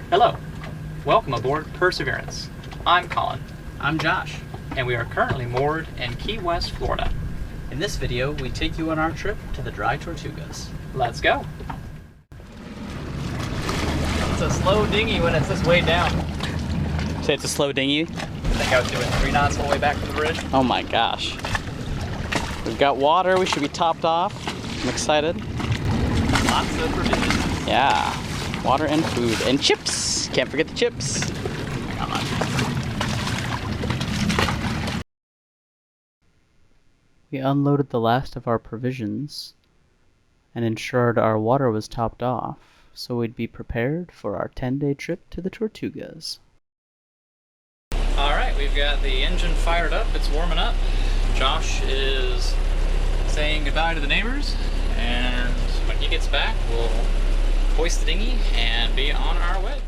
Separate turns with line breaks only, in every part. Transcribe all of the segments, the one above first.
Hello, welcome aboard Perseverance. I'm Colin,
I'm Josh.
and we are currently moored in Key West, Florida.
In this video, we take you on our trip to the Dry Tortugas.
Let's go.
It's a slow dinghy when it's this way down.
Say it's a slow dinghy?
I think I was doing 3 knots all the way back to the bridge.
Oh my gosh. We've got water, we should be topped off. I'm excited.
Lots of provisions.
Yeah, water and food. And chips! Can't forget the chips.
Come on.
We unloaded the last of our provisions and ensured our water was topped off, so we'd be prepared for our 10-day trip to the Tortugas.
Alright, we've got the engine fired up, it's warming up. Josh is saying goodbye to the neighbors, and when he gets back, we'll hoist the dinghy and be on our way.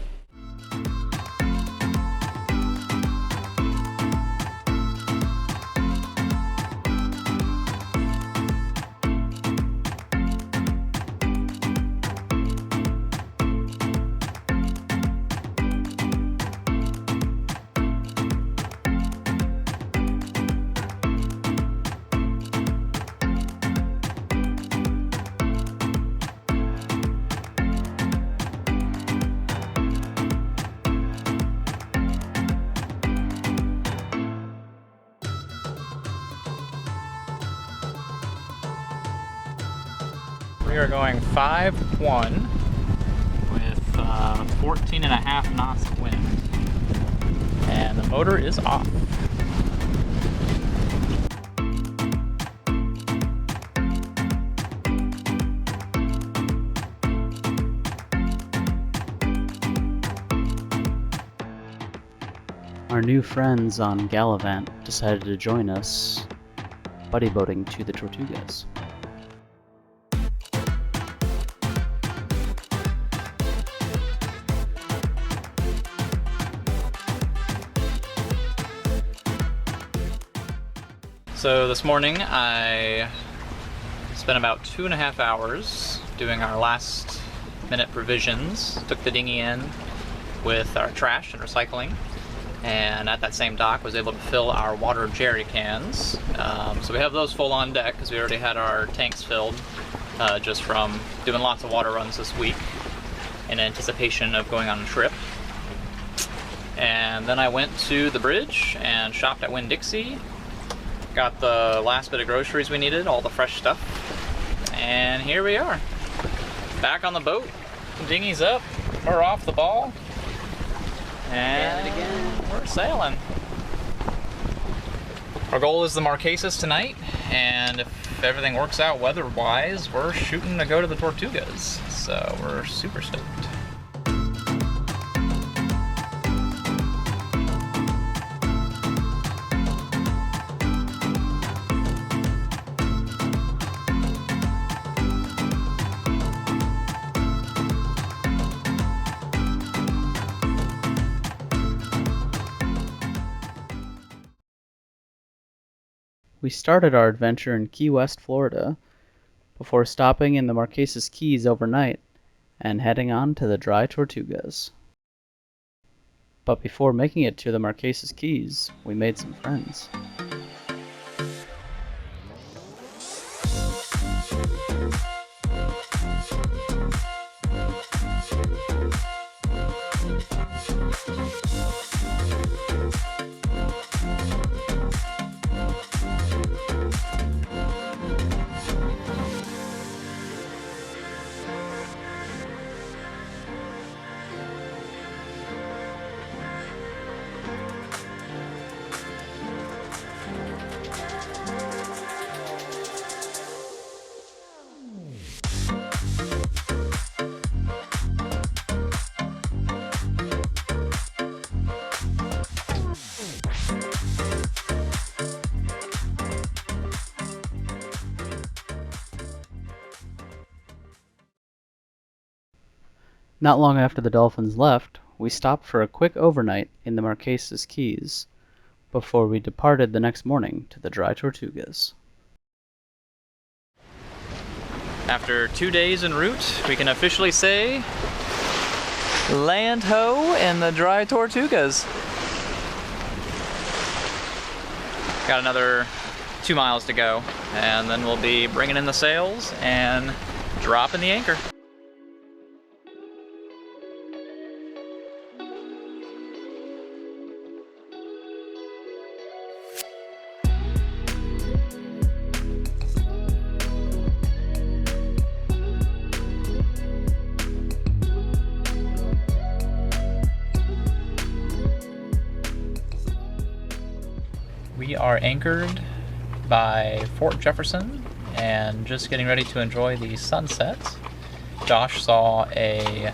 We are going 5-1 with 14.5 knots of wind, and the motor is off.
Our new friends on Gallivant decided to join us buddy boating to the Tortugas.
So this morning I spent about 2.5 hours doing our last minute provisions. Took the dinghy in with our trash and recycling, and at that same dock was able to fill our water jerry cans. So we have those full on deck because we already had our tanks filled just from doing lots of water runs this week in anticipation of going on a trip. And then I went to the bridge and shopped at Winn-Dixie. Got the last bit of groceries we needed, all the fresh stuff, and here we are, back on the boat. The dinghy's up, we're off the ball, and we're sailing. Our goal is the Marquesas tonight, and if everything works out weather-wise, we're shooting to go to the Tortugas, so we're super stoked.
We started our adventure in Key West, Florida, before stopping in the Marquesas Keys overnight and heading on to the Dry Tortugas. But before making it to the Marquesas Keys, we made some friends. Not long after the Dolphins left, we stopped for a quick overnight in the Marquesas Keys before we departed the next morning to the Dry Tortugas.
After 2 days en route, we can officially say Land ho in the Dry Tortugas. Got another 2 miles to go, and then we'll be bringing in the sails and dropping the anchor. We are anchored by Fort Jefferson and just getting ready to enjoy the sunset. Josh saw a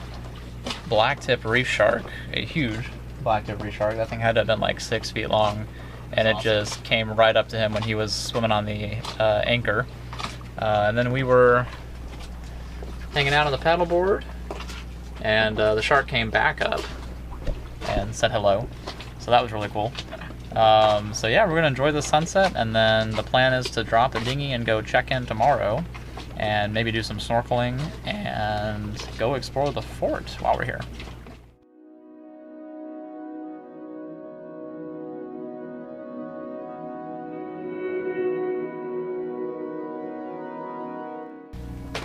blacktip reef shark, a huge blacktip reef shark. That thing had to have been like 6 feet long, and it just came right up to him when he was swimming on the anchor. And then we were hanging out on the paddleboard, and the shark came back up and said hello. So that was really cool. So yeah, we're gonna enjoy the sunset, and then the plan is to drop the dinghy and go check in tomorrow, and maybe do some snorkeling and go explore the fort while we're here.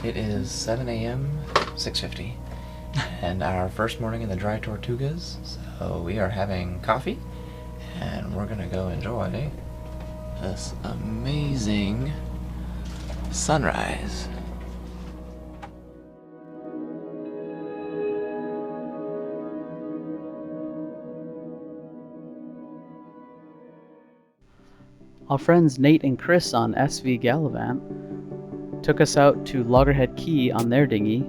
It is 7 a.m., 6:50, and our first morning in the Dry Tortugas, so we are having coffee. And we're gonna go enjoy this amazing sunrise.
Our friends Nate and Chris on SV Gallivant took us out to Loggerhead Key on their dinghy,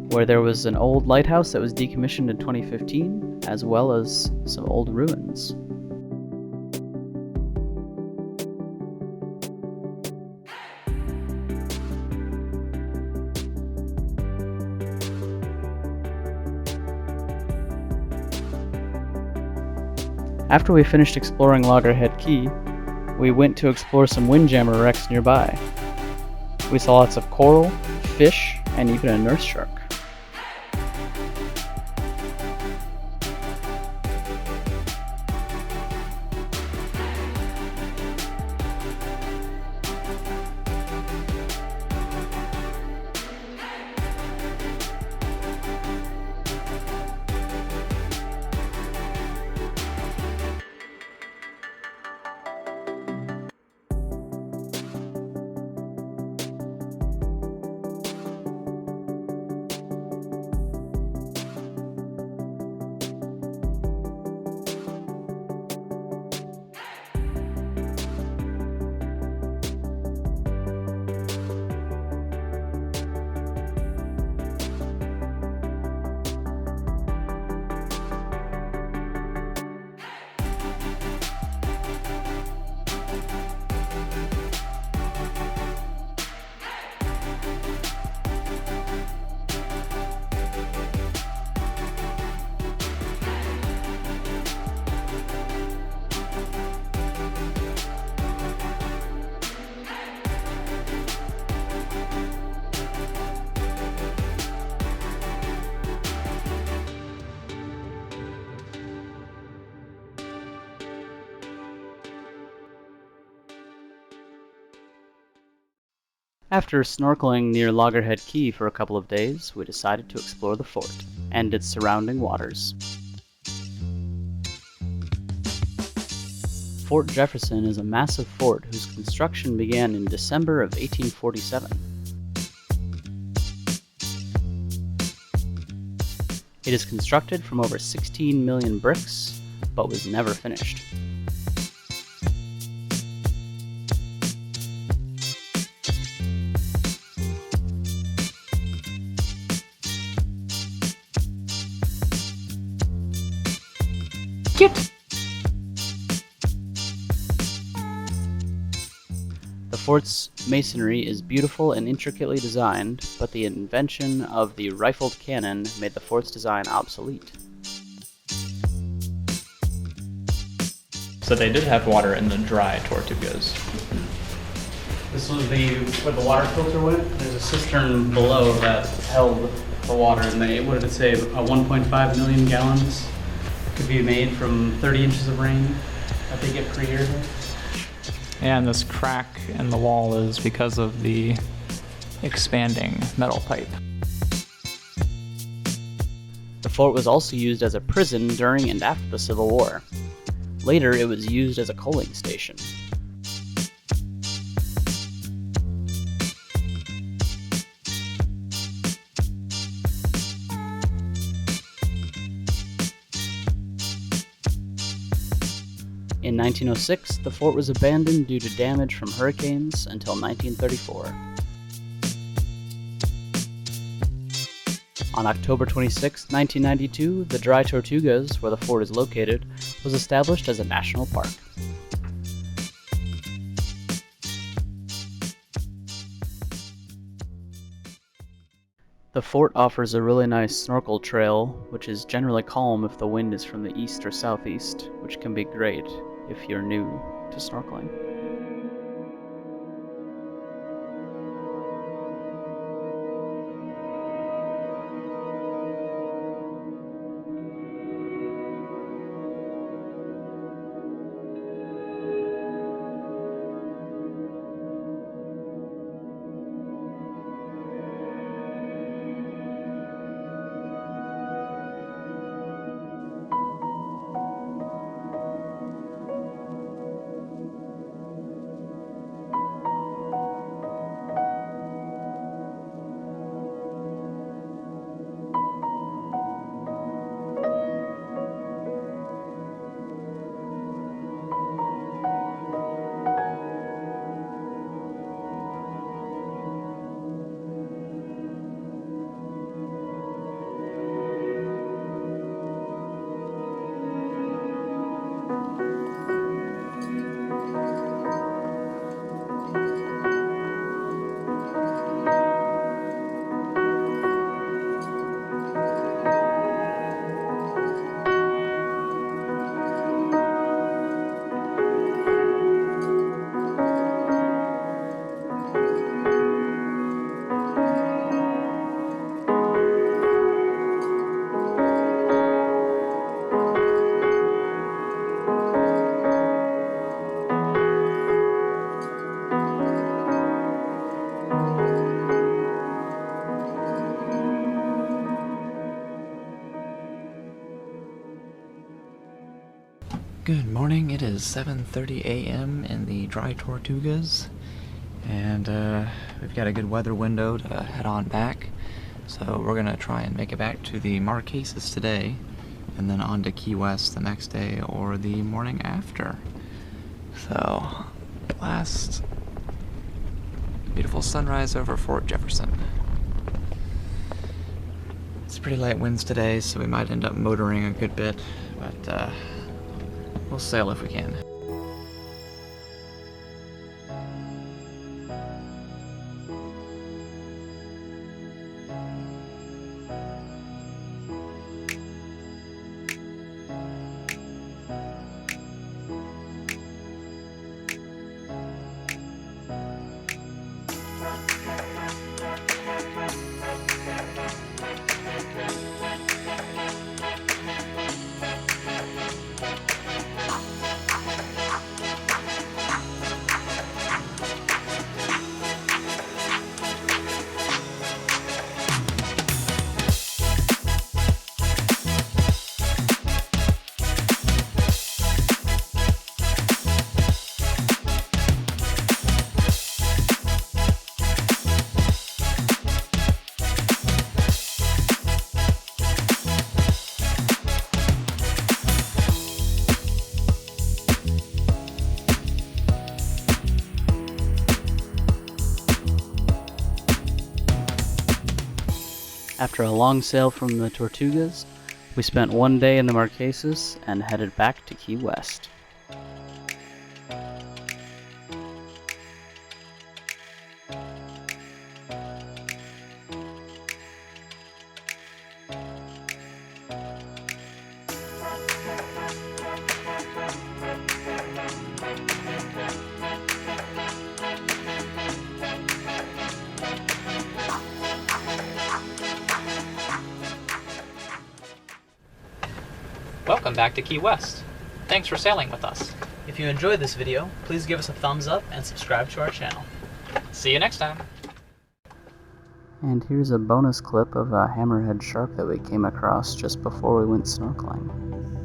where there was an old lighthouse that was decommissioned in 2015, as well as some old ruins. After we finished exploring Loggerhead Key, we went to explore some windjammer wrecks nearby. We saw lots of coral, fish, and even a nurse shark. After snorkeling near Loggerhead Key for a couple of days, we decided to explore the fort and its surrounding waters. Fort Jefferson is a massive fort whose construction began in December of 1847. It is constructed from over 16 million bricks, but was never finished. The fort's masonry is beautiful and intricately designed, but the invention of the rifled cannon made the fort's design obsolete.
So they did have water in the Dry Tortugas.
This was where the water filter went. There's a cistern below that held
the water in the, what did it say, 1.5 million gallons could be made from 30 inches of rain that they get per year.
And this crack in the wall is because of the expanding metal pipe.
The fort was also used as a prison during and after the Civil War. Later, it was used as a coaling station. In 1906, the fort was abandoned due to damage from hurricanes until 1934. On October 26, 1992, the Dry Tortugas, where the fort is located, was established as a national park. The fort offers a really nice snorkel trail, which is generally calm if the wind is from the east or southeast, which can be great if you're new to snorkeling.
Good morning, it is 7:30 a.m. in the Dry Tortugas, and we've got a good weather window to head on back, so we're gonna try and make it back to the Marquesas today, and then on to Key West the next day or the morning after. So, last beautiful sunrise over Fort Jefferson. It's pretty light winds today, so we might end up motoring a good bit, but we'll sail if we can.
After a long sail from the Tortugas, we spent one day in the Marquesas and headed back to Key West.
Welcome back to Key West. Thanks for sailing with us.
If you enjoyed this video, please give us a thumbs up and subscribe to our channel.
See you next time.
And here's a bonus clip of a hammerhead shark that we came across just before we went snorkeling.